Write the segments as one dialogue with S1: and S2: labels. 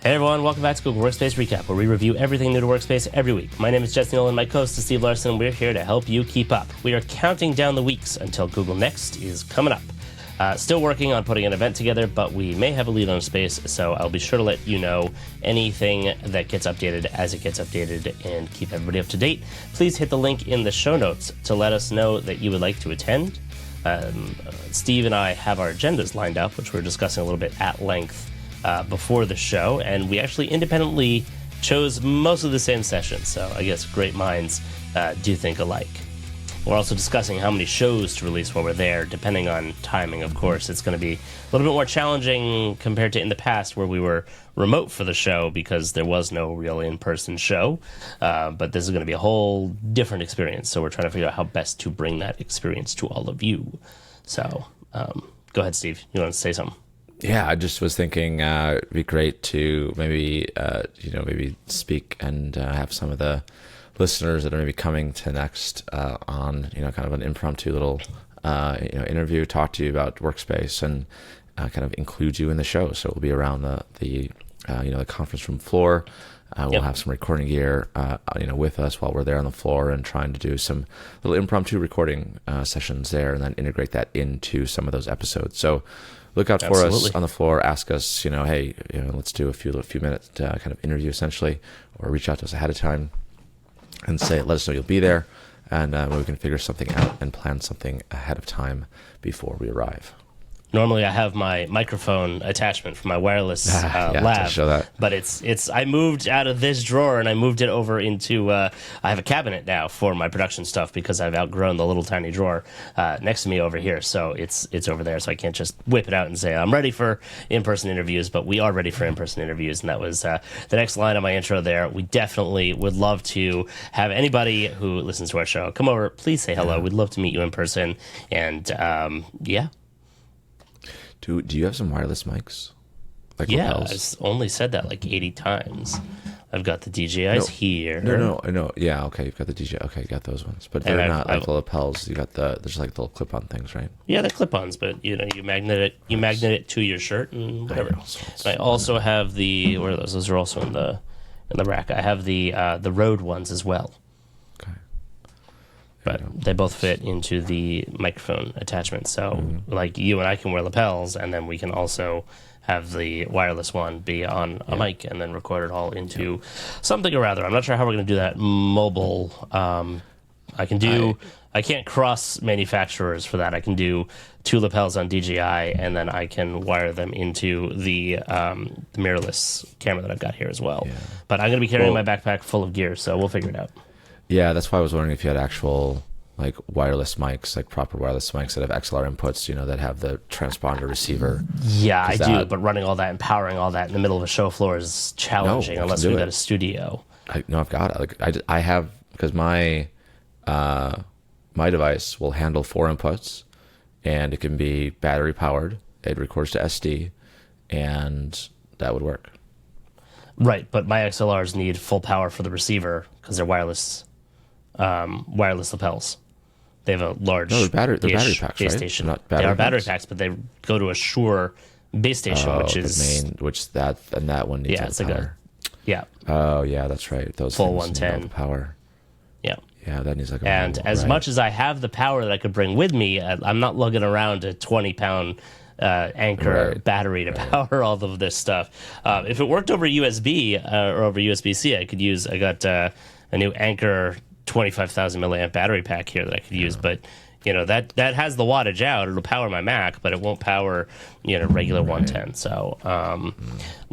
S1: Hey everyone, welcome back to Google Workspace Recap, where we review everything new to Workspace every week. My name is Jesse Nolan, my co-host is Steve Larson. We're here to help you keep up. We are counting down the weeks until Google Next is coming up. Still working on putting an event together, but we may have a lead on space, so I'll be sure to let you know anything that gets updated as it gets updated and keep everybody up to date. Please hit the link in the show notes to let us know that you would like to attend. Steve and I have our agendas lined up, which we're discussing a little bit at length before the show, and we actually independently chose most of the same sessions, so I guess great minds do think alike. We're also discussing how many shows to release while we're there, depending on timing, of course. It's going to be a little bit more challenging compared to in the past where we were remote for the show because there was no real in-person show, but this is going to be a whole different experience, so we're trying to figure out how best to bring that experience to all of you. So go ahead, Steve. You want to say something?
S2: Yeah, I just was thinking it'd be great to maybe speak and have some of the listeners that are maybe coming to Next on kind of an impromptu little interview, talk to you about Workspace, and kind of include you in the show. So we'll be around the conference room floor. We'll have some recording gear with us while we're there on the floor and trying to do some little impromptu recording sessions there, and then integrate that into some of those episodes. So look out for us on the floor. Ask us, hey, let's do a few minutes kind of interview essentially, or reach out to us ahead of time and let us know you'll be there, and we can figure something out and plan something ahead of time before we arrive.
S1: Normally I have my microphone attachment for my wireless lab,
S2: show that.
S1: But I moved out of this drawer and I moved it over into, I have a cabinet now for my production stuff because I've outgrown the little tiny drawer next to me over here. So it's over there, so I can't just whip it out and say, I'm ready for in-person interviews, but we are ready for in-person interviews. And that was the next line of my intro there. We definitely would love to have anybody who listens to our show come over. Please say hello. We'd love to meet you in person. And yeah.
S2: Do you have some wireless mics? Like
S1: lapels? I've only said that like 80 times. I've got the DJIs here.
S2: No. Yeah, okay, you've got the DJI. Okay, you got those ones, but they're not like the lapels. You got there's like little clip-on things, right? Yeah,
S1: they're clip-ons, but you magnet it to your shirt and whatever. I also have the where are those? Those are also in the rack. I have the Rode ones as well. But they both fit into the microphone attachment. So like you and I can wear lapels, and then we can also have the wireless one be on a mic and then record it all into something or other. I'm not sure how we're going to do that mobile. I can't cross manufacturers for that. I can do 2 lapels on DJI, and then I can wire them into the mirrorless camera that I've got here as well. Yeah. But I'm going to be carrying my backpack full of gear, so we'll figure it out.
S2: Yeah, that's why I was wondering if you had actual like wireless mics, like proper wireless mics that have XLR inputs, that have the transponder receiver.
S1: Yeah, I do, but running all that and powering all that in the middle of a show floor is challenging unless we've got a studio.
S2: I've got it. Like I have, because my device will handle 4 inputs, and it can be battery powered. It records to SD, and that would work.
S1: Right, but my XLRs need full power for the receiver because they're wireless lapels. They have a large
S2: they're battery packs,
S1: base
S2: right?
S1: station.
S2: Not
S1: they are battery packs, but they go to a Shure base station, which is
S2: that one needs power. Oh yeah, that's right. Those
S1: full 110
S2: power. Yeah, that needs like a
S1: and as much as I have the power that I could bring with me, I'm not lugging around a 20-pound Anchor battery to power all of this stuff. If it worked over USB or over USB-C, I got a new Anchor 25,000 milliamp battery pack here that I could use, but that has the wattage out. It'll power my Mac, but it won't power regular 110. So a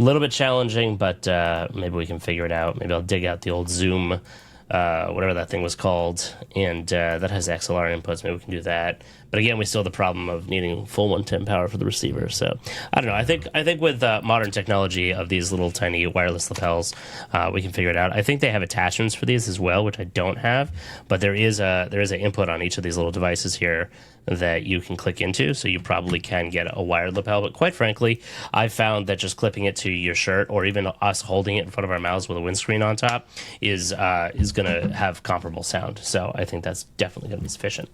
S1: little bit challenging, but maybe we can figure it out. Maybe I'll dig out the old Zoom, whatever that thing was called, and that has XLR inputs. Maybe we can do that. But again, we still have the problem of needing full 110 power for the receiver. So I don't know. I think with modern technology of these little tiny wireless lapels, we can figure it out. I think they have attachments for these as well, which I don't have. But there is an input on each of these little devices here that you can click into, so you probably can get a wired lapel. But quite frankly, I found that just clipping it to your shirt, or even us holding it in front of our mouths with a windscreen on top, is going to have comparable sound. So I think that's definitely going to be sufficient.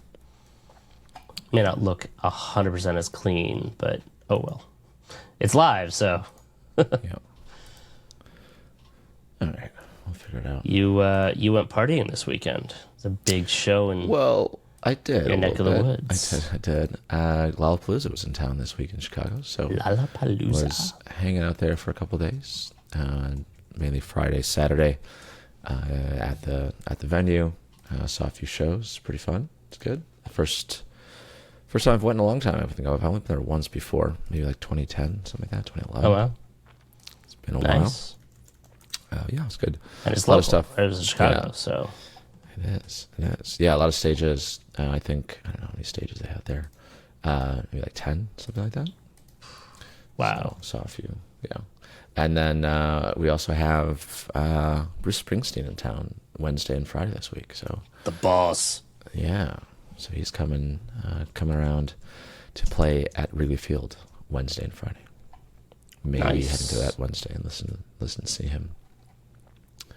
S1: May not look 100% as clean, but oh well. It's live, so.
S2: Yeah. figure it out.
S1: You went partying this weekend. It's a big show in
S2: I did.
S1: your neck of the woods.
S2: I did. Lollapalooza was in town this week in Chicago, so
S1: Lollapalooza.
S2: was hanging out there for a couple of days, mainly Friday, Saturday, at the venue. Saw a few shows. Pretty fun. It's good. First time I've went in a long time. I think I've only been there once before, maybe like 2010, something like that, 2011.
S1: Oh wow,
S2: it's been a while. Yeah, it's good.
S1: And it's
S2: a lot of stuff.
S1: It was in Chicago, so
S2: it is. Yeah, a lot of stages. I think I don't know how many stages they had there. Maybe like 10, something like that.
S1: Wow.
S2: So, saw a few. Yeah, and then we also have Bruce Springsteen in town Wednesday and Friday this week. So
S1: the boss.
S2: Yeah. So he's coming around to play at Wrigley Field Wednesday and Friday. Maybe heading to that Wednesday and listen to see him.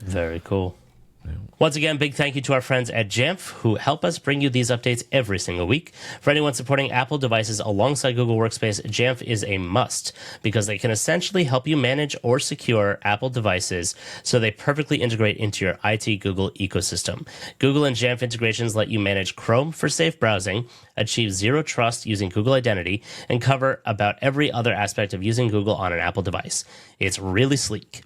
S1: Very cool.
S2: Yeah.
S1: Once again, big thank you to our friends at Jamf who help us bring you these updates every single week. For anyone supporting Apple devices alongside Google Workspace, Jamf is a must because they can essentially help you manage or secure Apple devices so they perfectly integrate into your IT Google ecosystem. Google and Jamf integrations let you manage Chrome for safe browsing, achieve zero trust using Google Identity, and cover about every other aspect of using Google on an Apple device. It's really sleek.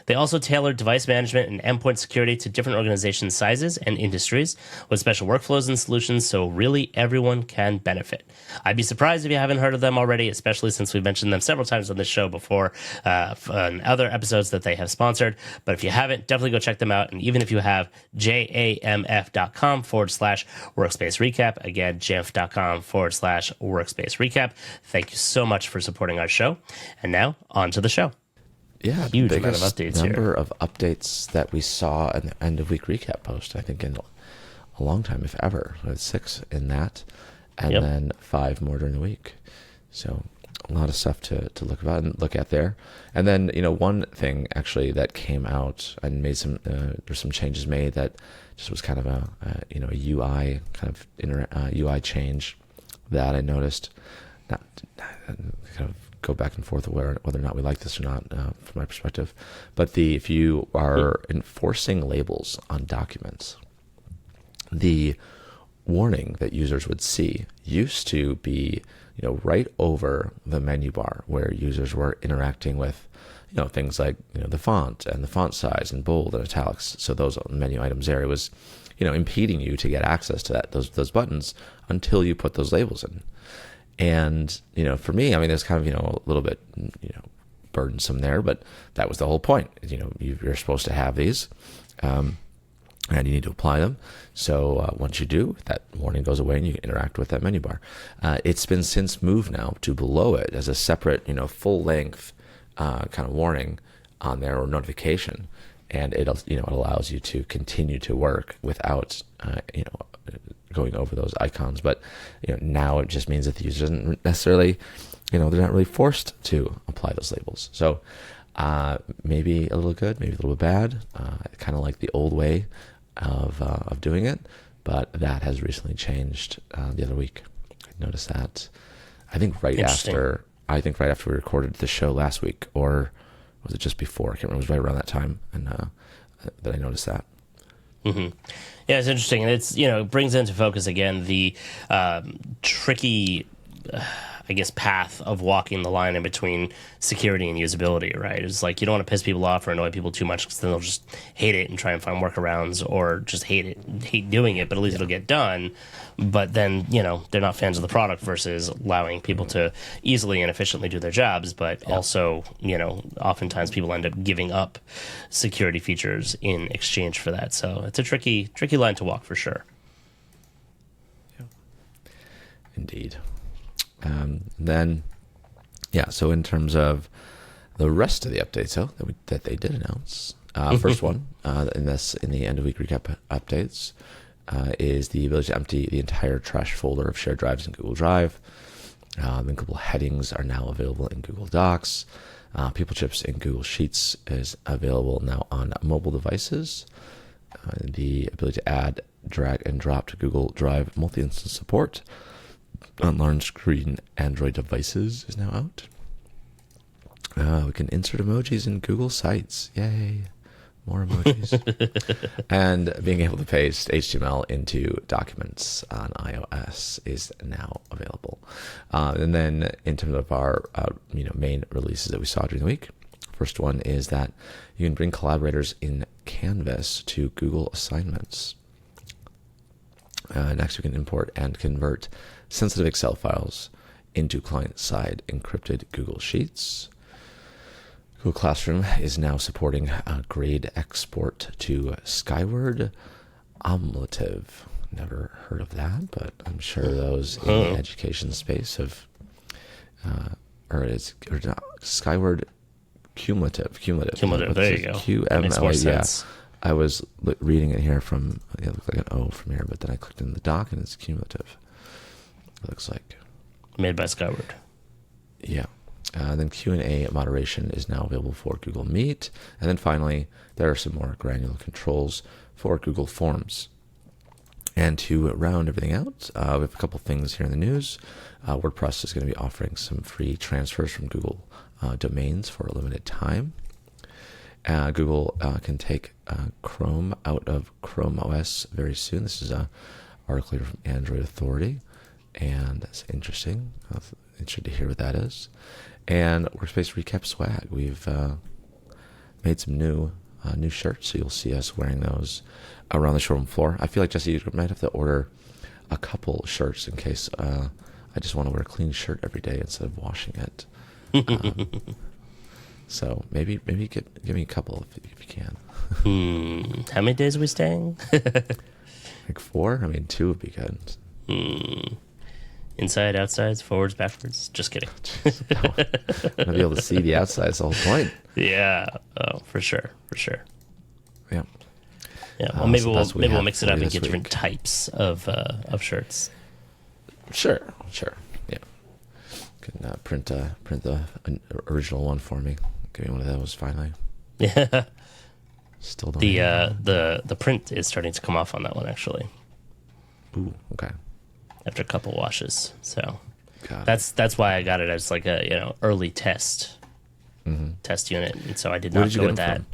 S1: They also tailor device management and endpoint security to different organization sizes and industries with special workflows and solutions so really everyone can benefit. I'd be surprised if you haven't heard of them already, especially since we've mentioned them several times on this show before on other episodes that they have sponsored. But if you haven't, definitely go check them out. And even if you have, jamf.com/workspace recap. Again, jamf.com/workspace recap. Thank you so much for supporting our show. And now on to the show.
S2: Yeah,
S1: huge
S2: amount
S1: of updates
S2: number of updates that we saw in the end of week recap post, I think in a long time, if ever. We had 6 in that, and then 5 more during the week. So a lot of stuff to look at there. And then one thing actually that came out and made there's some changes made that just was kind of a UI UI change that I noticed. Not kind of go back and forth whether or not we like this or not from my perspective. But if you are enforcing labels on documents, the warning that users would see used to be right over the menu bar where users were interacting with things like the font and the font size and bold and italics. So those menu items there, it was impeding you to get access to those buttons until you put those labels in. And, for me, I mean, there's kind of, a little bit, burdensome there, but that was the whole point. You're supposed to have these, and you need to apply them. So once you do, that warning goes away and you can interact with that menu bar. It's been since moved now to below it as a separate, full length kind of warning on there or notification. And it allows you to continue to work without, going over those icons. But now it just means that the user doesn't necessarily, they're not really forced to apply those labels. So maybe a little good, maybe a little bit bad. Kind of like the old way of doing it, but that has recently changed the other week. I noticed that. I think right after we recorded the show last week, or was it just before? I can't remember. It was right around that time, and that I noticed that.
S1: Mm-hmm. Yeah, it's interesting, and it's it brings into focus again the tricky, I guess, path of walking the line in between security and usability. Right? It's like you don't want to piss people off or annoy people too much because then they'll just hate it and try and find workarounds, or just hate doing it. But at least it'll get done. But then they're not fans of the product versus allowing people to easily and efficiently do their jobs. But also oftentimes people end up giving up security features in exchange for that. So it's a tricky line to walk for sure.
S2: Yeah. Indeed. So in terms of the rest of the updates, that they did announce, first one in the end of week recap updates is the ability to empty the entire trash folder of shared drives in Google Drive. Linkable headings are now available in Google Docs. People Chips in Google Sheets is available now on mobile devices. The ability to add, drag, and drop to Google Drive multi-instance support on large screen Android devices is now out. We can insert emojis in Google Sites. Yay. More emojis. And being able to paste HTML into documents on iOS is now available. And then in terms of our main releases that we saw during the week, first one is that you can bring collaborators in Canvas to Google Assignments. Next, we can import and convert sensitive Excel files into client-side encrypted Google Sheets. Google Classroom is now supporting grade export to Skyward Omlative. Never heard of that, but I'm sure those in the education space have, Skyward Cumulative.
S1: There you go.
S2: QML. Yeah, I was reading it here from, it looked like an O from here, but then I clicked in the doc and it's cumulative. It looks like.
S1: Made by Skyward.
S2: Yeah. Then Q&A moderation is now available for Google Meet. And then finally, there are some more granular controls for Google Forms. And to round everything out, we have a couple things here in the news. WordPress is going to be offering some free transfers from Google domains for a limited time. Google can take Chrome out of Chrome OS very soon. This is an article here from Android Authority, and that's interesting. Interested to hear what that is. And Workspace Recap Swag. We've made some new shirts, so you'll see us wearing those around the showroom floor. I feel like, Jesse, you might have to order a couple shirts in case I just want to wear a clean shirt every day instead of washing it. So maybe give me a couple if you can.
S1: How many days are we staying?
S2: Like 4? I mean, 2 would be good.
S1: Inside, outsides, forwards, backwards. Just kidding.
S2: I'm gonna be able to see the outside. That's the whole point.
S1: Yeah. Oh, for sure.
S2: Yeah.
S1: Yeah. Well, maybe we'll mix it up and get
S2: week.
S1: different types of shirts.
S2: Sure. Yeah. Can print an original one for me. Give me one of those finally.
S1: Yeah.
S2: Still don't.
S1: The print is starting to come off on that one actually.
S2: Ooh. Okay.
S1: After a couple washes, so
S2: Got
S1: that's why I got it as like a early test unit, and so I did not go with that.
S2: From?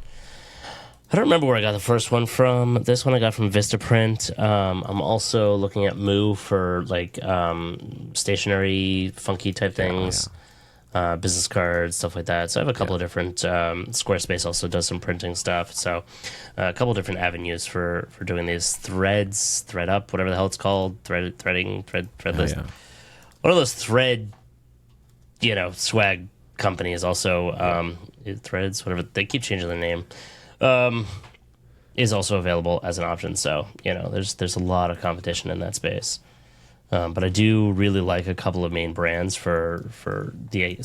S1: I don't remember where I got the first one from. This one I got from Vistaprint. I'm also looking at Moo for like stationery, funky type things, business cards, stuff like that. So I have a couple of different. Squarespace also does some printing stuff. So a couple of different avenues for doing these threads, thread up, whatever the hell it's called, threadless.
S2: Yeah.
S1: One of those thread, swag companies also threads, whatever they keep changing their name. Is also available as an option. So, there's a lot of competition in that space. But I do really like a couple of main brands for the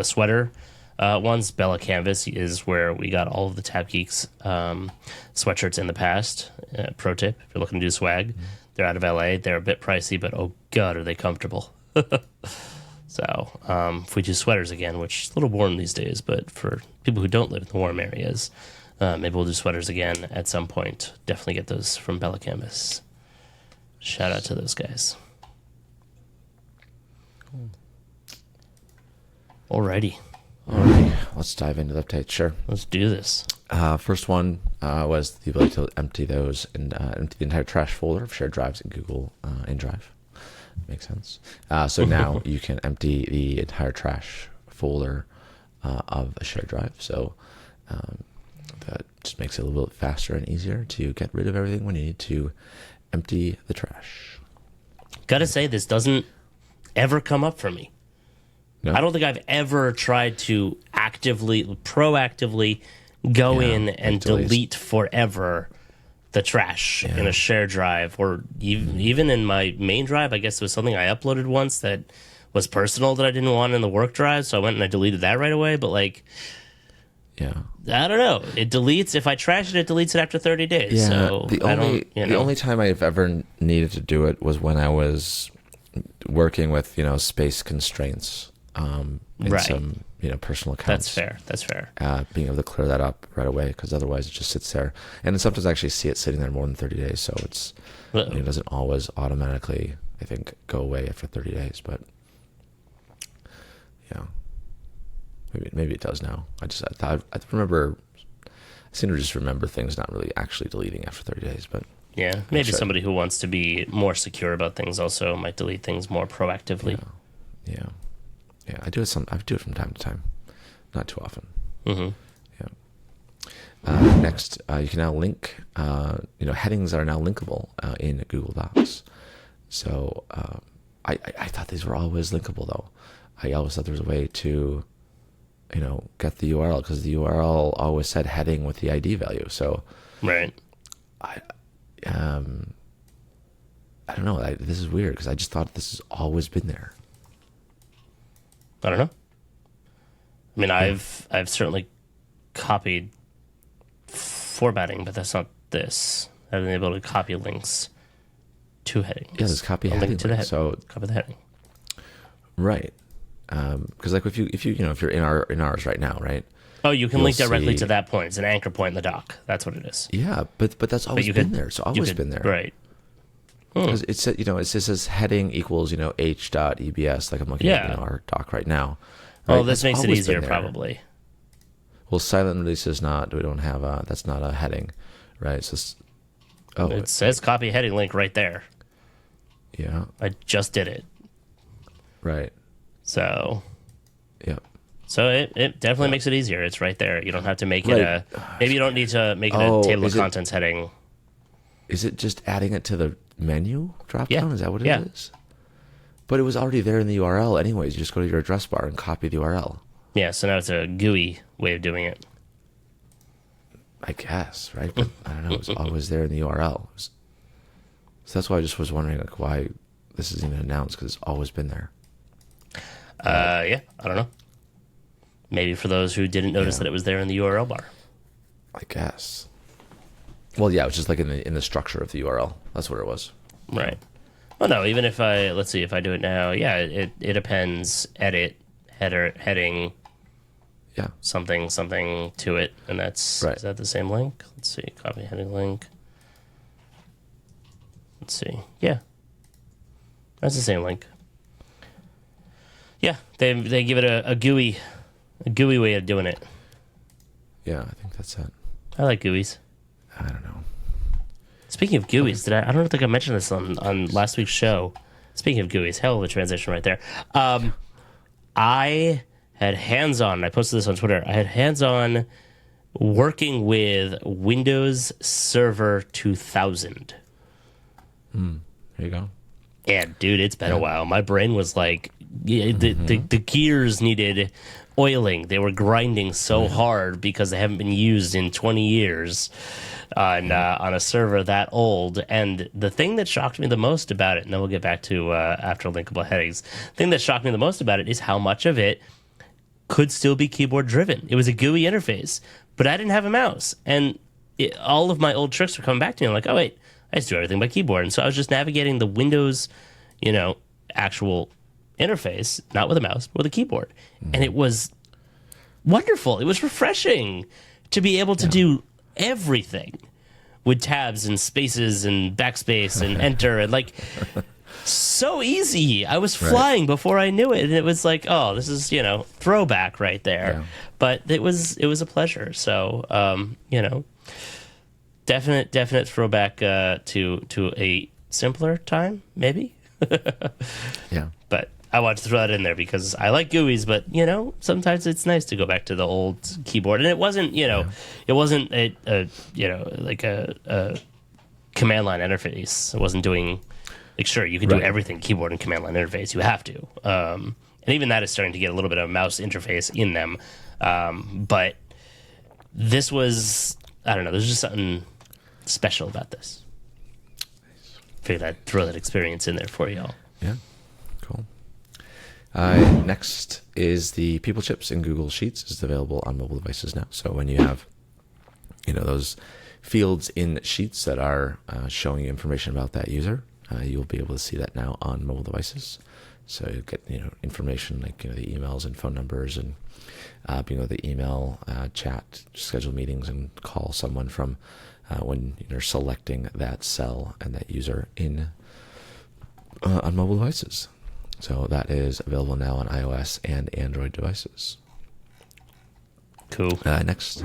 S1: sweater ones. Bella Canvas is where we got all of the Tab Geeks sweatshirts in the past. Pro tip, if you're looking to do swag, they're out of LA. They're a bit pricey, but oh god, are they comfortable. So if we do sweaters again, which is a little warm these days, but for people who don't live in the warm areas, maybe we'll do sweaters again at some point. Definitely get those from Bella Canvas. Shout out to those guys.
S2: Cool.
S1: Alrighty.
S2: Let's dive into the updates. Sure.
S1: Let's do this.
S2: First one was the ability to empty those and empty the entire trash folder of shared drives in Google InDrive. Makes sense. So now you can empty the entire trash folder of a shared drive. So that just makes it a little bit faster and easier to get rid of everything when you need to empty the trash.
S1: Gotta say, this doesn't ever come up for me.
S2: No?
S1: I don't think I've ever tried to proactively go in and delete forever the trash in a shared drive, or even in my main drive. I guess it was something I uploaded once that was personal that I didn't want in the work drive, so I went and I deleted that right away. But I don't know. It deletes. If I trash it, it deletes it after 30 days.
S2: Yeah,
S1: so
S2: the only time I've ever needed to do it was when I was working with space constraints in some personal accounts.
S1: That's fair.
S2: Being able to clear that up right away, because otherwise it just sits there, and sometimes I actually see it sitting there more than 30 days. So it doesn't always automatically, I think, go away after 30 days. But maybe it does now. I remember seem to just remember things, not really actually deleting after 30 days. But
S1: yeah, maybe somebody who wants to be more secure about things also might delete things more proactively.
S2: Yeah. I do it from time to time, not too often.
S1: Mm-hmm.
S2: Next, you can now link. Headings are now linkable in Google Docs. So I thought these were always linkable, though. I always thought there was a way to, get the URL, because the URL always said heading with the ID value. So,
S1: right.
S2: I don't know. This is weird, because I just thought this has always been there.
S1: I don't know. I mean, I've certainly copied formatting, but that's not this. I've been able to copy links to headings.
S2: Yeah, there's copy heading. So
S1: copy the heading.
S2: Right. Because like if you're in ours right now, right?
S1: Oh, you can link directly to that point. It's an anchor point in the doc. That's what it is.
S2: Yeah, but that's always been there. It's always been there.
S1: Right.
S2: Because it says heading equals h.ebs, like I'm looking at our doc right now. Right?
S1: Well, this makes it easier probably.
S2: Well, silent release is not. We don't have that's not a heading, right? So
S1: it says copy heading link right there.
S2: Yeah.
S1: I just did it.
S2: Right.
S1: So.
S2: Yeah.
S1: So it definitely makes it easier. It's right there. You don't have to make it maybe you don't need to make it a table of contents heading.
S2: Is it just adding it to the menu drop down? Is that what it is? But it was already there in the URL anyways. You just go to your address bar and copy the URL.
S1: Yeah, so now it's a GUI way of doing it.
S2: I guess, right? But I don't know. It was always there in the URL. So that's why I just was wondering why this isn't even announced, because it's always been there.
S1: I don't know. Maybe for those who didn't notice that it was there in the URL bar.
S2: I guess. Well, yeah, it was just like in the structure of the URL. That's what it was.
S1: Right. Well, no, even if let's see, if I do it now, it appends, edit, header, heading, something to it, and that's
S2: right.
S1: Is that the same link? Let's see, copy heading link. Let's see, that's the same link. Yeah, they give it a GUI way of doing it.
S2: Yeah, I think that's it.
S1: I like GUIs.
S2: I don't know.
S1: Speaking of GUIs, I don't think I mentioned this on last week's show. Speaking of GUIs, hell of a transition right there. I had hands-on, I posted this on Twitter, I had hands-on working with Windows Server 2000.
S2: There you go.
S1: Yeah, dude, it's been a while. My brain was like, the gears needed oiling. They were grinding so hard because they haven't been used in 20 years on a server that old. And the thing that shocked me the most about it, and then we'll get back to after linkable headings, the thing that shocked me the most about it is how much of it could still be keyboard driven. It was a GUI interface, but I didn't have a mouse. And all of my old tricks were coming back to me. I'm like, oh, wait, I just do everything by keyboard. And so I was just navigating the Windows, actual interface, not with a mouse, but with a keyboard. And it was wonderful. It was refreshing to be able to do everything with tabs and spaces and backspace and enter and so easy. I was flying before I knew it, and it was like, oh, this is throwback right there. Yeah. But it was a pleasure. So definite throwback to a simpler time, maybe.
S2: Yeah.
S1: But I wanted to throw that in there because I like GUIs, but sometimes it's nice to go back to the old keyboard. And it wasn't, it wasn't a command line interface. It wasn't doing sure, you can do everything keyboard and command line interface. You have to. And even that is starting to get a little bit of mouse interface in them. But this was, I don't know, there's just something special about this. Figured I'd throw that experience in there for y'all.
S2: Yeah, cool. Next is the People Chips in Google Sheets. It's available on mobile devices now. So when you have, those fields in Sheets that are showing you information about that user, you'll be able to see that now on mobile devices. So you get information like the emails and phone numbers, and being able to email, chat, schedule meetings, and call someone from when you're selecting that cell and that user in on mobile devices. So that is available now on iOS and Android devices.
S1: Cool.
S2: Next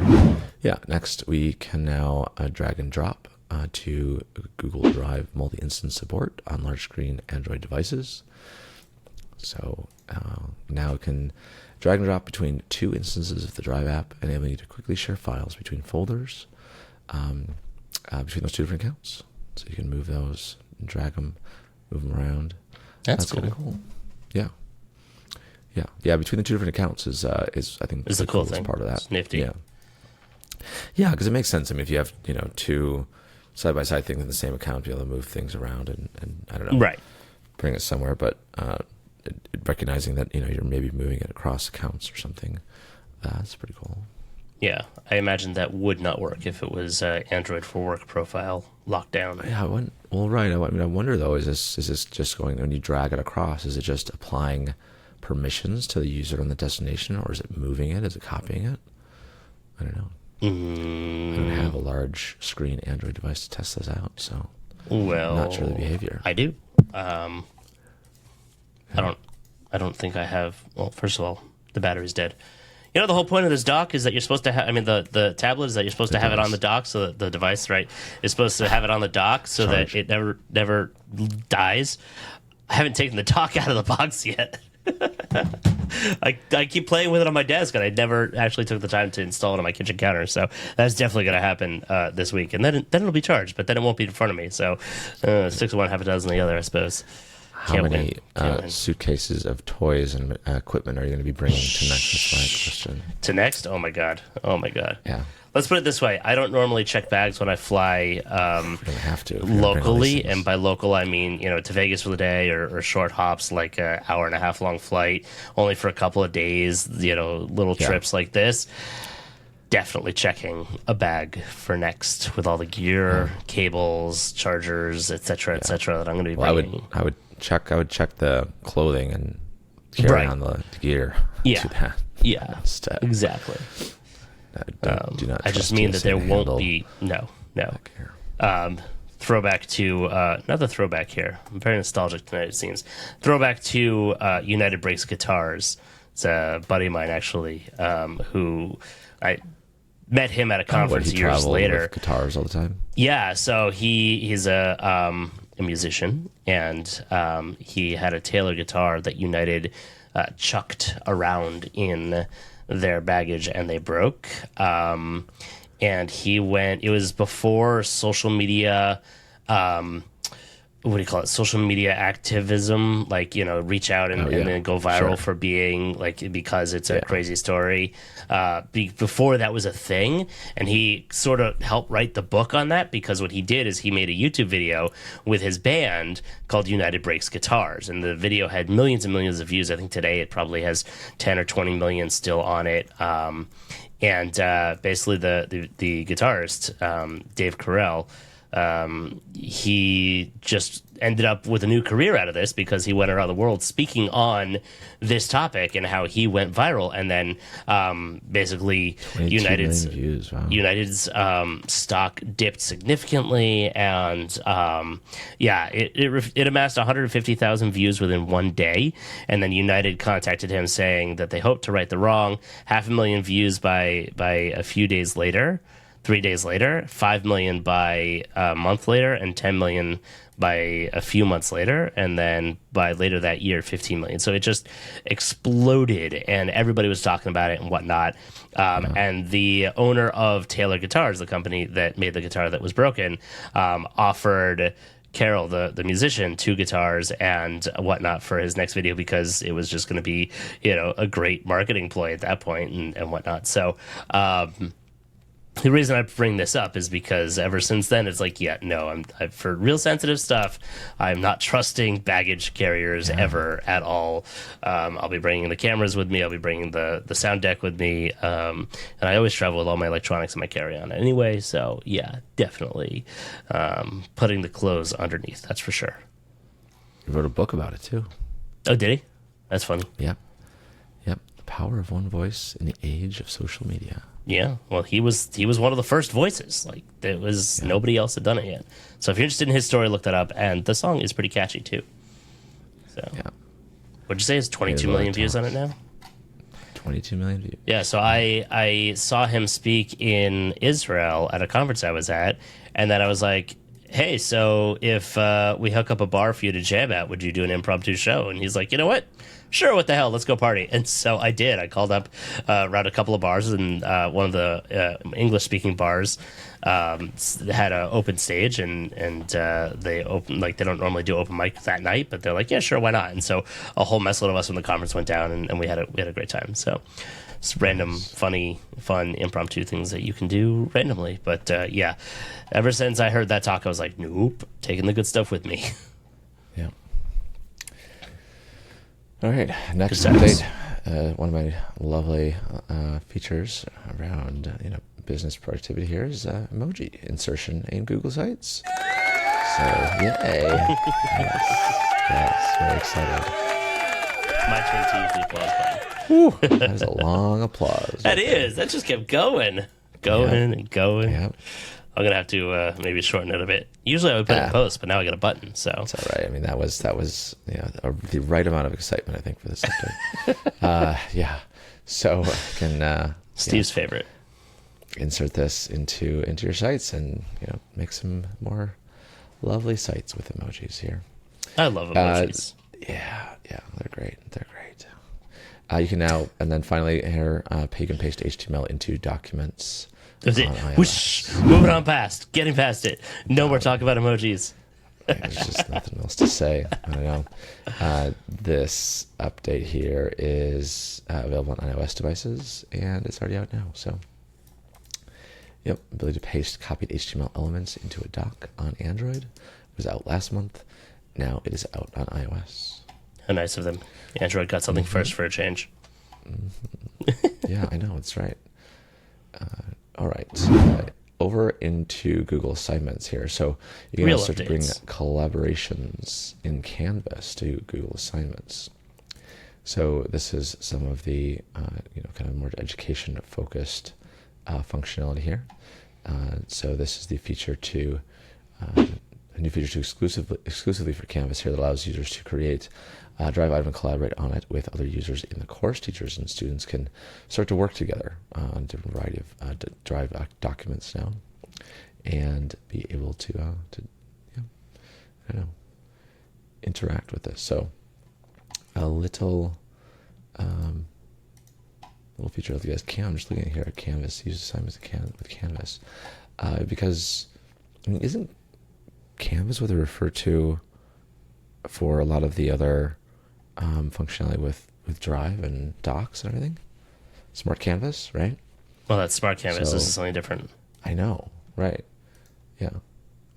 S2: we can now drag and drop to Google Drive multi-instance support on large screen Android devices. So now it can drag and drop between 2 instances of the Drive app, enabling you to quickly share files between folders, between those 2 different accounts. So you can move those, drag them, move them around.
S1: That's
S2: kind of cool. Yeah. Between the 2 different accounts is I think
S1: is the coolest
S2: thing. Part of that.
S1: It's nifty.
S2: Yeah, because it makes sense. I mean, if you have 2 side-by-side things in the same account, be able to move things around and I don't know,
S1: right,
S2: bring it somewhere. But recognizing that you're maybe moving it across accounts or something, that's pretty cool.
S1: Yeah, I imagine that would not work if it was Android for Work profile locked down.
S2: Yeah, I wonder though, is this just going when you drag it across? Is it just applying permissions to the user on the destination, or is it moving it? Is it copying it? I don't know. I don't have a large screen Android device to test this out, so I'm not sure the behavior.
S1: I do. I don't think I have. Well, first of all, the battery's dead. The whole point of this dock is that you're supposed to have. I mean, the tablet is that you're supposed to have it on the dock, so that the device, right, is supposed to have it on the dock so that it never dies. I haven't taken the dock out of the box yet. I keep playing with it on my desk, and I never actually took the time to install it on my kitchen counter. So that's definitely going to happen this week, and then it'll be charged, but then it won't be in front of me. So 6 of one, half a dozen of the other, I suppose.
S2: How many suitcases of toys and equipment are you going to be bringing to next? That's my question.
S1: To next? Oh my god!
S2: Yeah.
S1: Let's put it this way: I don't normally check bags when I fly.
S2: You don't have to
S1: Locally, and by local I mean to Vegas for the day or short hops like an hour and a half long flight, only for a couple of days. Little trips like this. Definitely checking a bag for next with all the gear, cables, chargers, etc., etc. that I'm going to be bringing.
S2: I would check the clothing and carry on the gear.
S1: Yeah.
S2: To that.
S1: Yeah. Exactly.
S2: Do not.
S1: I just mean that there won't be no. Throwback to another throwback here. I'm very nostalgic tonight. It seems throwback to United Breaks Guitars. It's a buddy of mine actually, who I met him at a conference years later.
S2: With guitars all the time.
S1: Yeah, so he's a musician, and he had a Taylor guitar that United chucked around in their baggage, and they broke. And he went. It was before social media. What do you call it? Social media activism, like reach out and then go viral for being because it's a crazy story. Before that was a thing, and he sort of helped write the book on that, because what he did is he made a YouTube video with his band called United Breaks Guitars, and the video had millions and millions of views. I think today it probably has 10 or 20 million still on it. And basically the guitarist Dave Carell. He just ended up with a new career out of this, because he went around the world speaking on this topic and how he went viral, and then basically United's
S2: views. Wow.
S1: United's stock dipped significantly, and it amassed 150,000 views within one day, and then United contacted him saying that they hoped to right the wrong. 500,000 views by a few days later. 3 days later, 5 million by a month later, and 10 million by a few months later, and then by later that year, 15 million. So it just exploded, and everybody was talking about it and whatnot. And the owner of Taylor Guitars, the company that made the guitar that was broken, offered Carol, the musician, 2 guitars and whatnot for his next video, because it was just going to be, a great marketing ploy at that point and whatnot. So, the reason I bring this up is because ever since then, it's like, I'm for real sensitive stuff, I'm not trusting baggage carriers ever at all. I'll be bringing the cameras with me. I'll be bringing the sound deck with me. And I always travel with all my electronics in my carry-on anyway. So, definitely putting the clothes underneath. That's for sure.
S2: He wrote a book about it, too.
S1: Oh, did he? That's funny.
S2: Yep. The power of one voice in the age of social media.
S1: Yeah, well, he was one of the first voices. Like, there was nobody else had done it yet. So if you're interested in his story, look that up. And the song is pretty catchy too. So, what'd you say? Is 22 million views on it now?
S2: 22 million views.
S1: Yeah, so I saw him speak in Israel at a conference I was at, and then I was like, hey, so if we hook up a bar for you to jam at, would you do an impromptu show? And he's like, you know what? Sure, what the hell? Let's go party. And so I did. I called up around a couple of bars, and one of the English-speaking bars had an open stage, and they open, like, they don't normally do open mic that night, but they're like, yeah, sure, why not? And so a whole mess load of us from the conference went down, and we had a great time. So it's random, funny, fun, impromptu things that you can do randomly. But yeah, ever since I heard that talk, I was like, nope, taking the good stuff with me.
S2: Yeah. All right, next update. One of my lovely features around business productivity here is emoji insertion in Google Sites. So yay! yes, very excited.
S1: It's my turn to use the applause button.
S2: Whew, that is a long applause.
S1: That is. That just kept going and going.
S2: Yep.
S1: I'm gonna have to maybe shorten it a bit. Usually I would put it in post, but now I got a button, so
S2: it's all right. I mean, that was the right amount of excitement, I think, for this update. Yeah. So I can
S1: Steve's favorite.
S2: Insert this into your sites and make some more lovely sites with emojis here.
S1: I love emojis.
S2: Yeah, they're great. You can now, and then finally here, you can paste HTML into documents.
S1: That's it. Whoosh, moving on past, getting past it. No more talk about emojis.
S2: There's just nothing else to say. I don't know. This update here is available on iOS devices, and it's already out now. So, yep, ability to paste copied HTML elements into a doc on Android was out last month. Now it is out on iOS.
S1: How nice of them. Android got something first for a change.
S2: Yeah, I know. That's right. All right. Over into Google Assignments here. So you can start to bring collaborations in Canvas to Google Assignments. So this is some of the kind of more education focused functionality here. So this is the feature to a new feature to exclusively for Canvas here that allows users to create Drive item and collaborate on it with other users in the course. Teachers and students can start to work together on a different variety of Drive documents now, and be able to interact with this. So a little feature of the guys. I'm just looking at here at Canvas. Use assignments with Canvas because isn't Canvas what they refer to for a lot of the other functionality with Drive and Docs and everything? Smart Canvas, right?
S1: Well, that's Smart Canvas. This is something different.
S2: I know, right? Yeah,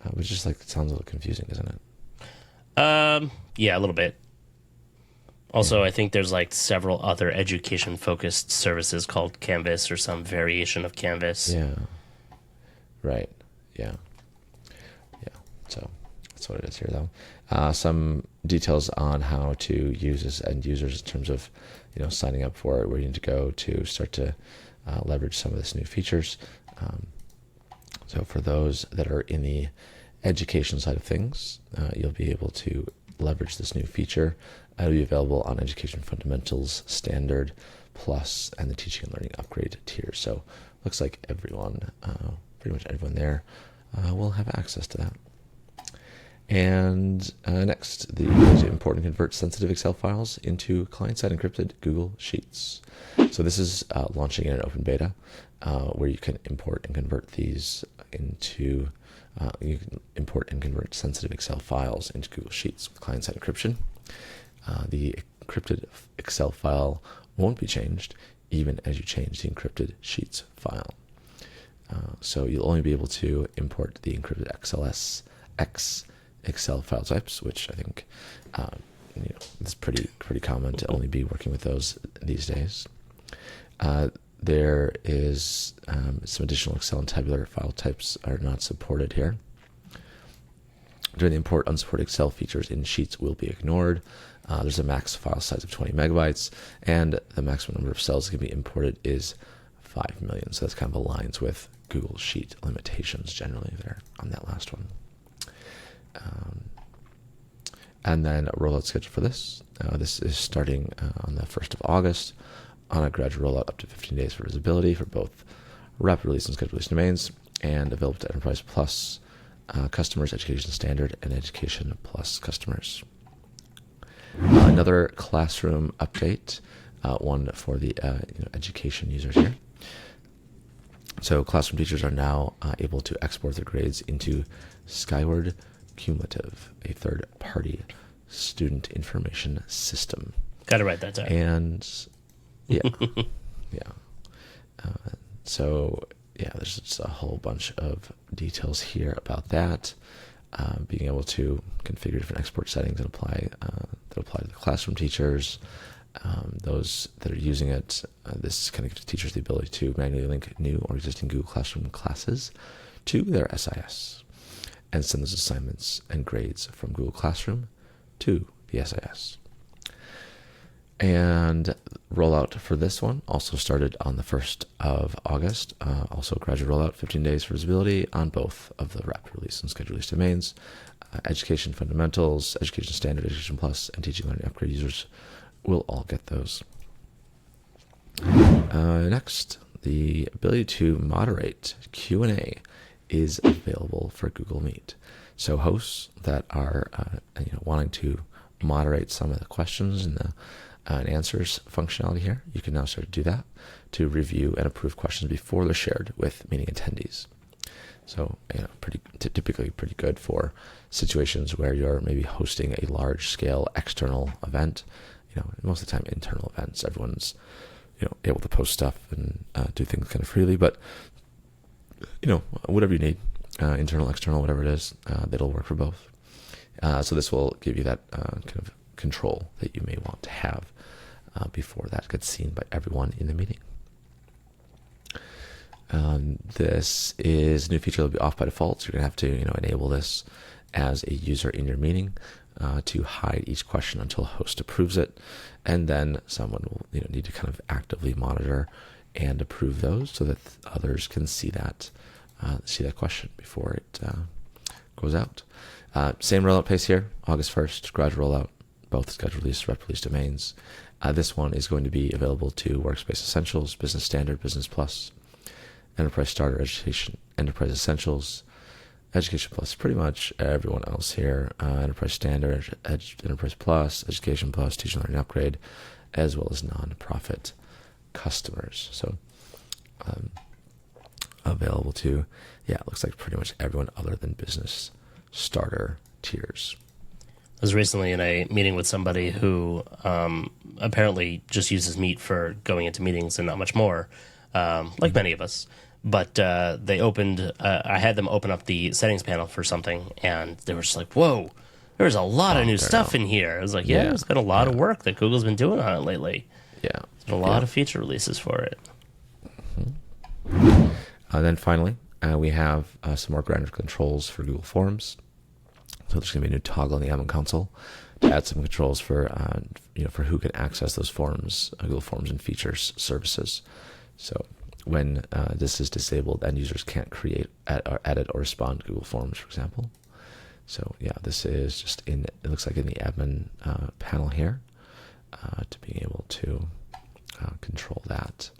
S2: but just it sounds a little confusing, isn't it?
S1: Yeah, a little bit. Also, I think there's several other education-focused services called Canvas or some variation of Canvas.
S2: Yeah. Right. Yeah. So that's what it is here, though. Some details on how to use this end users in terms of, signing up for it, where you need to go to start to leverage some of this new features. So for those that are in the education side of things, you'll be able to leverage this new feature. It'll be available on Education Fundamentals, Standard, Plus, and the Teaching and Learning Upgrade tier. So looks like everyone, pretty much everyone there, will have access to that. And next, the ability to import and convert sensitive Excel files into client-side encrypted Google Sheets. So this is launching in an open beta, where you can import and convert these into, you can import and convert sensitive Excel files into Google Sheets with client-side encryption. The encrypted Excel file won't be changed, even as you change the encrypted Sheets file. So you'll only be able to import the encrypted XLSX Excel file types, which I think it's pretty common to only be working with those these days. There is some additional Excel and tabular file types are not supported here. During the import, unsupported Excel features in Sheets will be ignored. There's a max file size of 20 megabytes, and the maximum number of cells that can be imported is 5 million. So that's kind of aligns with Google Sheet limitations generally there on that last one. And then a rollout schedule for this. This is starting on the 1st of August, on a gradual rollout up to 15 days for visibility for both rapid release and scheduled release domains, and available to Enterprise Plus customers, Education Standard, and Education Plus customers. Another classroom update, one for the education users here. So classroom teachers are now able to export their grades into Skyward Cumulative, a third-party student information system.
S1: Got to write that down.
S2: And yeah, yeah. So yeah, there's just a whole bunch of details here about that. Being able to configure different export settings and apply to the classroom teachers. Those that are using it, this kind of gives teachers the ability to manually link new or existing Google Classroom classes to their SIS and send those assignments and grades from Google Classroom to the SIS. And rollout for this one also started on the 1st of August. Also gradual rollout, 15 days for visibility on both of the rapid release and scheduled release domains. Education Fundamentals, Education Standard, Education Plus, and Teaching Learning Upgrade users will all get those. Next, the ability to moderate Q&A is available for Google Meet. So hosts that are wanting to moderate some of the questions and the and answers functionality here, you can now start to do that to review and approve questions before they're shared with meeting attendees. So, typically pretty good for situations where you're maybe hosting a large-scale external event. Most of the time, internal events, everyone's able to post stuff and do things kind of freely. But whatever you need, internal, external, whatever it is, that'll work for both. So this will give you that kind of control that you may want to have before that gets seen by everyone in the meeting. This is a new feature that'll be off by default, so you're gonna have to enable this as a user in your meeting to hide each question until a host approves it, and then someone will need to kind of actively monitor and approve those so that others can see that question before it goes out. Same rollout pace here, August 1st, gradual rollout, both scheduled release, rapid release domains. This one is going to be available to Workspace Essentials, Business Standard, Business Plus, Enterprise Starter, Education, Enterprise Essentials, Education Plus, pretty much everyone else here, Enterprise Standard, Enterprise Plus, Education Plus, Teaching Learning Upgrade, as well as nonprofit customers. So available to, it looks like pretty much everyone other than Business Starter tiers.
S1: I was recently in a meeting with somebody who apparently just uses Meet for going into meetings and not much more, like many of us. But they opened, I had them open up the settings panel for something, and they were just like, whoa, there's a lot of new stuff in here. I was like, there's been a lot of work that Google's been doing on it lately. Yeah. There's been a lot of feature releases for it.
S2: Mm-hmm. And then finally, we have some more granular controls for Google Forms. So there's going to be a new toggle in the admin console to add some controls for for who can access those forms, Google Forms and features services. So when this is disabled, end users can't create, edit, or respond to Google Forms, for example. So this is just it looks like in the admin panel here to being able to control that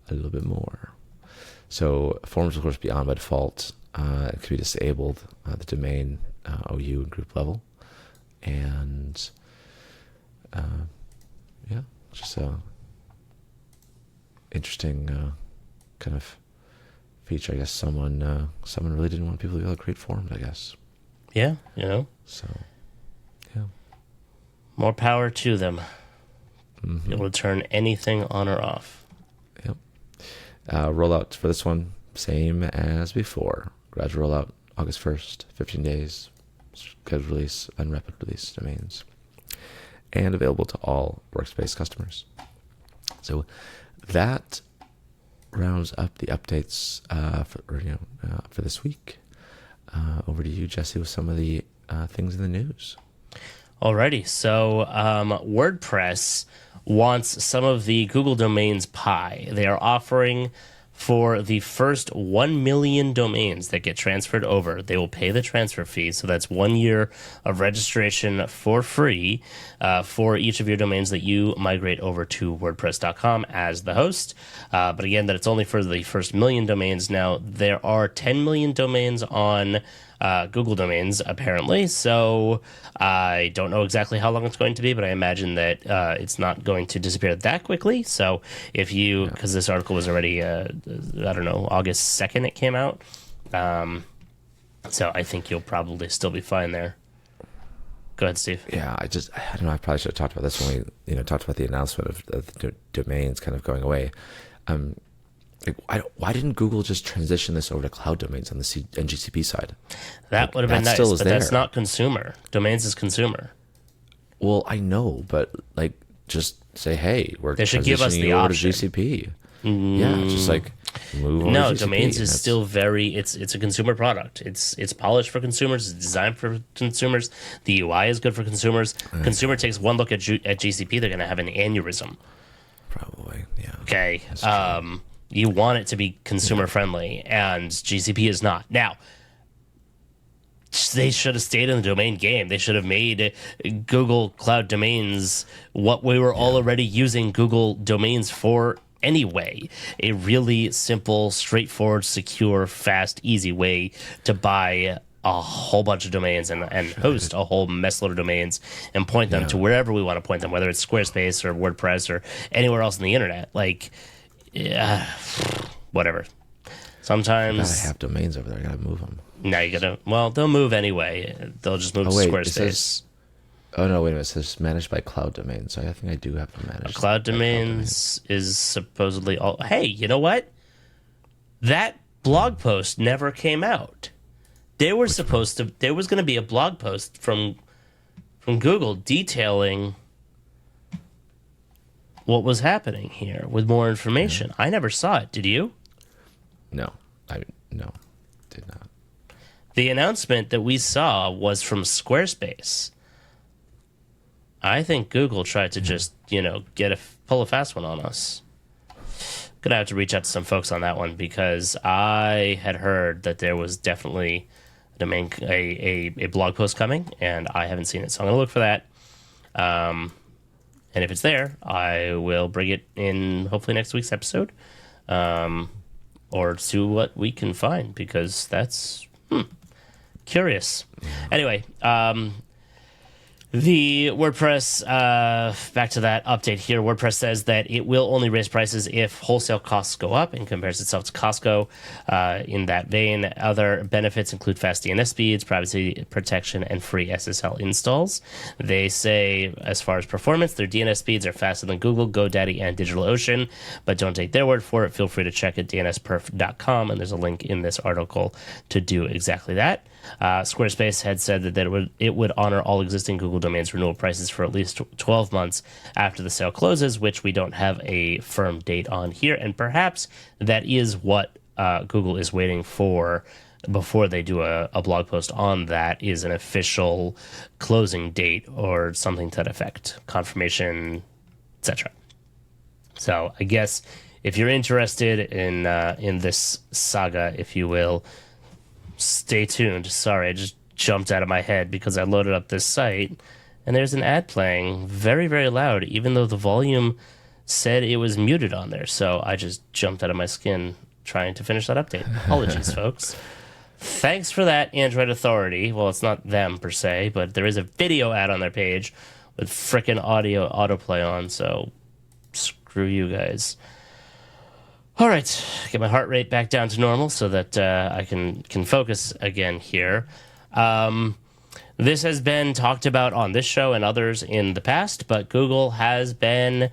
S2: a little bit more. So forms, of course, be on by default. It can be disabled, the domain, OU, and group level. And just a interesting kind of feature. I guess someone really didn't want people to be able to create forms, I guess.
S1: Yeah,
S2: So,
S1: more power to them.
S2: Mm-hmm.
S1: Be able to turn anything on or off.
S2: Yep. Rollout for this one, same as before. Gradual rollout, August 1st, 15 days, scheduled release and rapid release domains, and available to all Workspace customers. So that rounds up the updates for this week. Over to you, Jesse, with some of the things in the news.
S1: Alrighty, so WordPress wants some of the Google Domains pie. They are offering for the first 1 million domains that get transferred over. They will pay the transfer fee. So that's 1 year of registration for free for each of your domains that you migrate over to WordPress.com as the host. But again, that it's only for the first million domains. Now, there are 10 million domains on Google domains, apparently. So I don't know exactly how long it's going to be, but I imagine that it's not going to disappear that quickly. So if you, because this article was already, I don't know, August 2nd it came out. So I think you'll probably still be fine there. Go ahead, Steve.
S2: Yeah, I don't know. I probably should have talked about this when we, talked about the announcement of the domains kind of going away. Why didn't Google just transition this over to cloud domains on the GCP side?
S1: That would have been nice, but that's not consumer. Domains is consumer.
S2: Well, I know, but just say, hey, we're
S1: they should give us the
S2: over
S1: option.
S2: to GCP. Yeah, just move over
S1: No,
S2: to GCP.
S1: domains is still it's a consumer product. It's polished for consumers. It's designed for consumers. The UI is good for consumers. Consumer takes one look at GCP, they're going to have an aneurysm.
S2: Probably, yeah.
S1: Okay. You want it to be consumer friendly, and GCP is not. Now, they should have stayed in the domain game. They should have made Google Cloud Domains what we were already using Google Domains for anyway. A really simple, straightforward, secure, fast, easy way to buy a whole bunch of domains and host a whole mess load of domains and point them to wherever we want to point them, whether it's Squarespace or WordPress or anywhere else on the internet. Whatever. Sometimes
S2: I gotta have domains over there. I gotta move them.
S1: Now you gotta. Well, they'll move anyway. They'll just move to Squarespace.
S2: Oh no! Wait a minute. It says managed by cloud domains. So I think I do have to manage.
S1: Cloud domains is supposedly all. Hey, you know what? That blog post never came out. They were supposed to. There was going to be a blog post from Google detailing what was happening here with more information. I never saw it. Did you?
S2: No, did not.
S1: The announcement that we saw was from Squarespace. I think Google tried to just, pull a fast one on us. Gonna have to reach out to some folks on that one because I had heard that there was definitely a blog post coming, and I haven't seen it, so I'm gonna look for that. And if it's there, I will bring it in hopefully next week's episode, or see what we can find, because that's curious. Anyway, the WordPress, back to that update here, WordPress says that it will only raise prices if wholesale costs go up and compares itself to Costco. In that vein, other benefits include fast DNS speeds, privacy protection, and free SSL installs. They say, as far as performance, their DNS speeds are faster than Google, GoDaddy, and DigitalOcean, but don't take their word for it. Feel free to check at dnsperf.com, and there's a link in this article to do exactly that. Squarespace had said that it would honor all existing Google domains renewal prices for at least 12 months after the sale closes, which we don't have a firm date on here, and perhaps that is what Google is waiting for before they do a blog post on that, is an official closing date or something to that effect, confirmation, etc. So I guess if you're interested in this saga, if you will, stay tuned. Sorry, I just jumped out of my head because I loaded up this site and there's an ad playing very, very loud, even though the volume said it was muted on there. So I just jumped out of my skin trying to finish that update. Apologies, folks. Thanks for that, Android Authority. Well, it's not them per se, but there is a video ad on their page with frickin' audio autoplay on, so screw you guys. All right, get my heart rate back down to normal so that I can focus again here. This has been talked about on this show and others in the past, but Google has been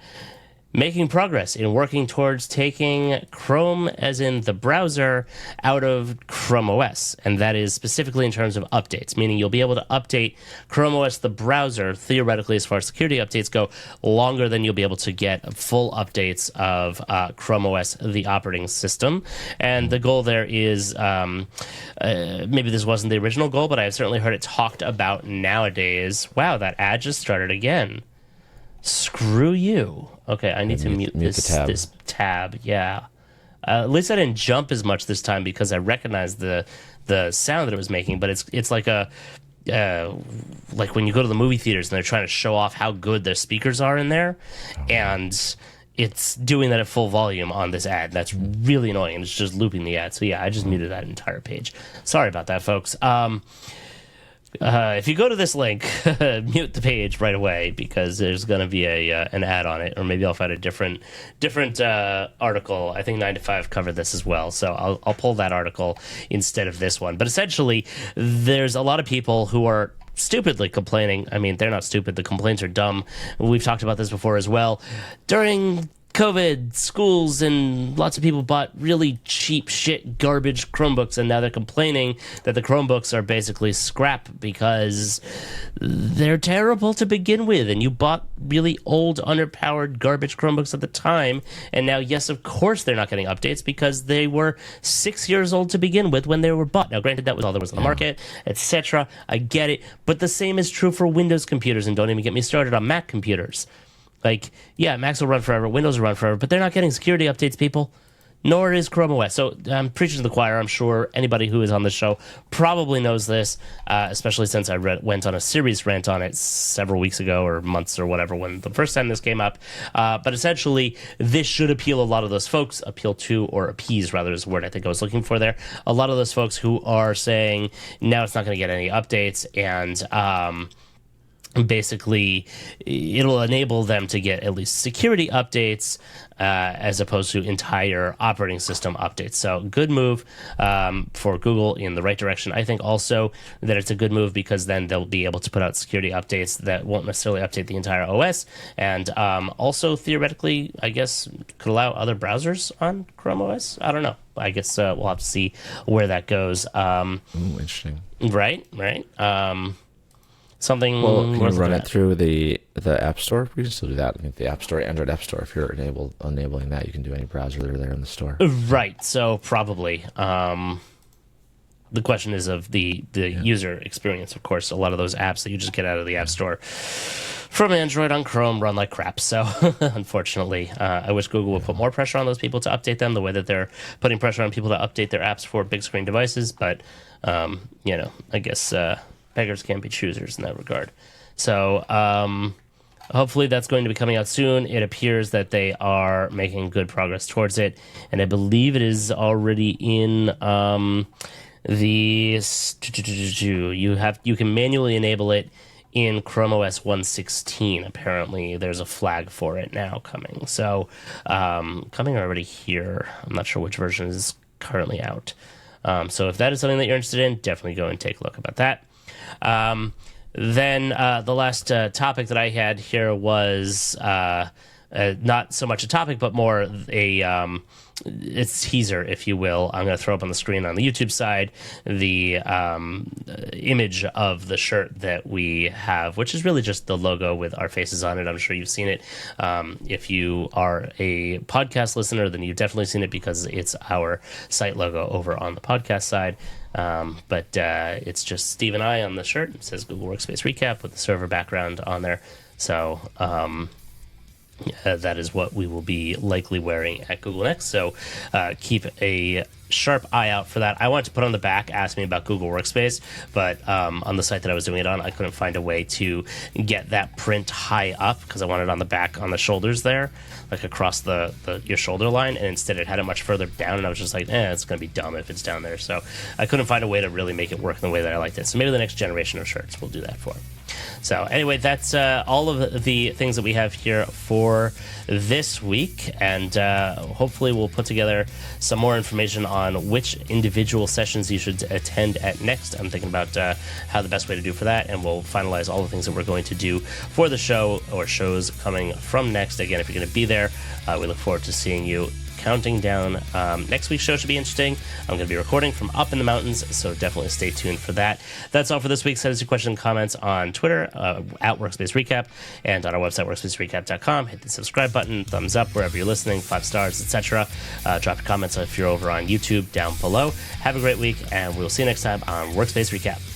S1: making progress in working towards taking Chrome, as in the browser, out of Chrome OS. And that is specifically in terms of updates, meaning you'll be able to update Chrome OS, the browser, theoretically, as far as security updates go, longer than you'll be able to get full updates of Chrome OS, the operating system. And the goal there is, maybe this wasn't the original goal, but I've certainly heard it talked about nowadays. Wow, that ad just started again. Screw you. Okay, I need to mute
S2: the tab.
S1: this tab. Yeah. At least I didn't jump as much this time because I recognized the sound that it was making. But it's like a like when you go to the movie theaters and they're trying to show off how good their speakers are in there, and it's doing that at full volume on this ad. That's really annoying, and it's just looping the ad. So yeah, I just muted that entire page. Sorry about that, folks. If you go to this link, mute the page right away because there's going to be an ad on it, or maybe I'll find a different article. I think 9 to 5 covered this as well, so I'll pull that article instead of this one. But essentially, there's a lot of people who are stupidly complaining. I mean, they're not stupid. The complaints are dumb. We've talked about this before as well. During COVID, schools and lots of people bought really cheap shit garbage Chromebooks, and now they're complaining that the Chromebooks are basically scrap because they're terrible to begin with, and you bought really old, underpowered garbage Chromebooks at the time, and now, yes, of course they're not getting updates because they were 6 years old to begin with when they were bought. Now, granted, that was all there was on the market, etc. I get it, but the same is true for Windows computers, and don't even get me started on Mac computers. Like, yeah, Macs will run forever, Windows will run forever, but they're not getting security updates, people. Nor is Chrome OS. So I'm preaching to the choir. I'm sure anybody who is on the show probably knows this, especially since I went on a serious rant on it several weeks ago or months or whatever when the first time this came up. But essentially, this should appeal a lot of those folks, appeal to, or appease, rather, is the word I think I was looking for there. A lot of those folks who are saying, now it's not going to get any updates, and basically it'll enable them to get at least security updates as opposed to entire operating system updates. So good move for Google in the right direction. I think also that it's a good move because then they'll be able to put out security updates that won't necessarily update the entire OS, and also theoretically, I guess, could allow other browsers on Chrome OS. I don't know. I guess we'll have to see where that goes.
S2: Ooh, interesting.
S1: Right. Something.
S2: Well, can you run it through the App Store? We can still do that. I mean, the App Store, Android App Store. If you're enabling that, you can do any browser that are there in the store.
S1: Right. So probably. The question is of the user experience. Of course, a lot of those apps that you just get out of the App Store from Android on Chrome run like crap. So unfortunately, I wish Google would put more pressure on those people to update them the way that they're putting pressure on people to update their apps for big screen devices. But I guess. Beggars can't be choosers in that regard. So hopefully that's going to be coming out soon. It appears that they are making good progress towards it, and I believe it is already in the you can manually enable it in Chrome OS 1.16. Apparently there's a flag for it now coming. So coming already here. I'm not sure which version is currently out. So if that is something that you're interested in, definitely go and take a look about that. Then the last topic that I had here was not so much a topic, but more a teaser, if you will. I'm going to throw up on the screen on the YouTube side the image of the shirt that we have, which is really just the logo with our faces on it. I'm sure you've seen it. If you are a podcast listener, then you've definitely seen it because it's our site logo over on the podcast side. But it's just Steve and I on the shirt. It says Google Workspace Recap with the server background on there. So that is what we will be likely wearing at Google Next. So keep a sharp eye out for that. I wanted to put on the back, ask me about Google Workspace, but on the site that I was doing it on, I couldn't find a way to get that print high up because I wanted it on the back on the shoulders there, like across your shoulder line, and instead it had it much further down, and I was just like, it's going to be dumb if it's down there. So I couldn't find a way to really make it work in the way that I liked it. So maybe the next generation of shirts will do that for it. So anyway, that's all of the things that we have here for this week, and hopefully we'll put together some more information on which individual sessions you should attend at Next. I'm thinking about how the best way to do for that, and we'll finalize all the things that we're going to do for the show or shows coming from Next. Again, if you're going to be there, we look forward to seeing you. Counting down. Next week's show should be interesting. I'm going to be recording from up in the mountains, so definitely stay tuned for that. That's all for this week. Send us your questions and comments on Twitter, at Workspace Recap, and on our website, workspacerecap.com. Hit the subscribe button, thumbs up wherever you're listening, 5 stars, etc. Drop your comments if you're over on YouTube down below. Have a great week, and we'll see you next time on Workspace Recap.